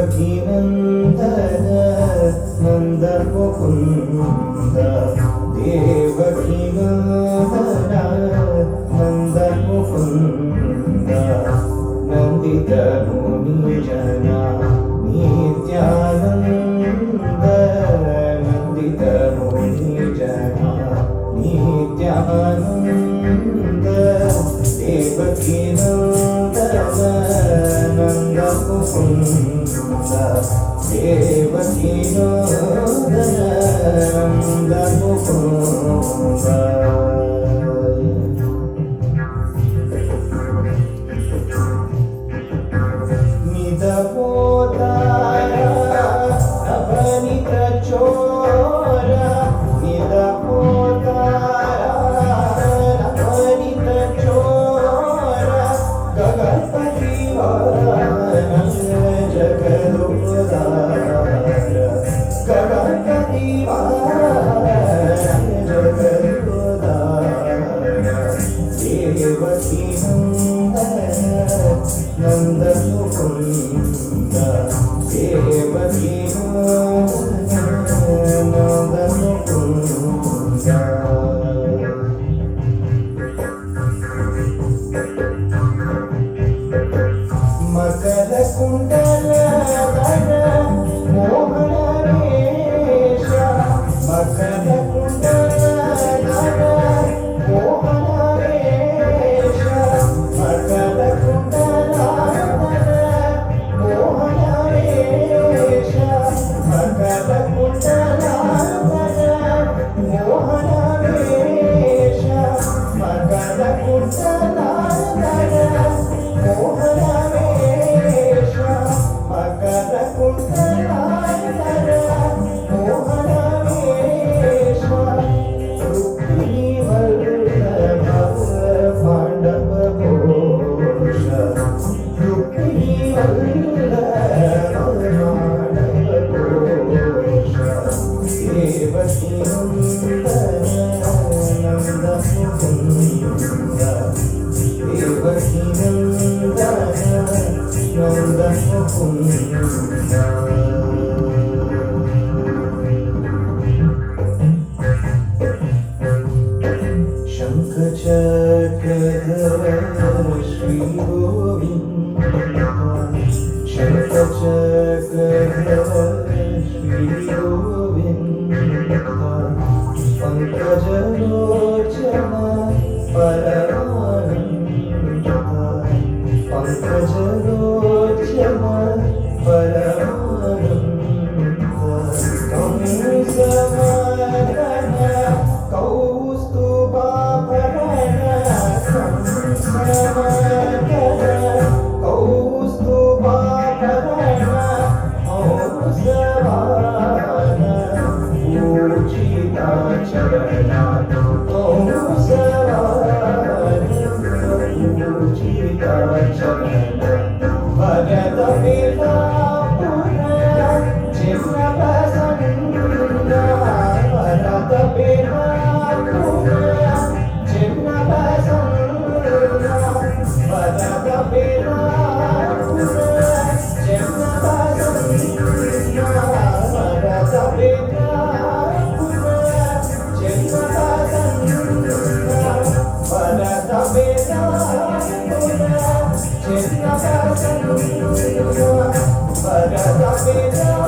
देवकी नंदन नंद मुकुंद देवकी नंदन नंद मुकुंद नंदित मुनि जना नित्यानंद नंदित मुनि जना नित्यानंद देवकी नंदन नंद मुकुंद देवकी नंदन नंद मुकुंद नंद मुकुंद देवकी नंद मुकुंद मकर कुंडलधर मोहन वेश मकर कुंडलधर मोहन वेश मकर शंख चक्रधर श्री गोविंद शंख चक्रधर श्री गोविंद पंकजलोचन परमानंद पंकजलोचन परमानंद कंसमर्दन कौस्तुभाभरण कंसमर्दन कौस्तुभाभरण हंसवाहन पूजिता चरणा हंसवाहन पूजिता चरणा भगत विलापुर जिम्न प्रसन्न भगत विलापुर जिम्न प्रसन्न भगत विलापुर जिम्न प्रसन्न भगत विलापुर जिम्न प्रसन्न भगत विलापुर जिम्न प्रसन्न भगत विलापुर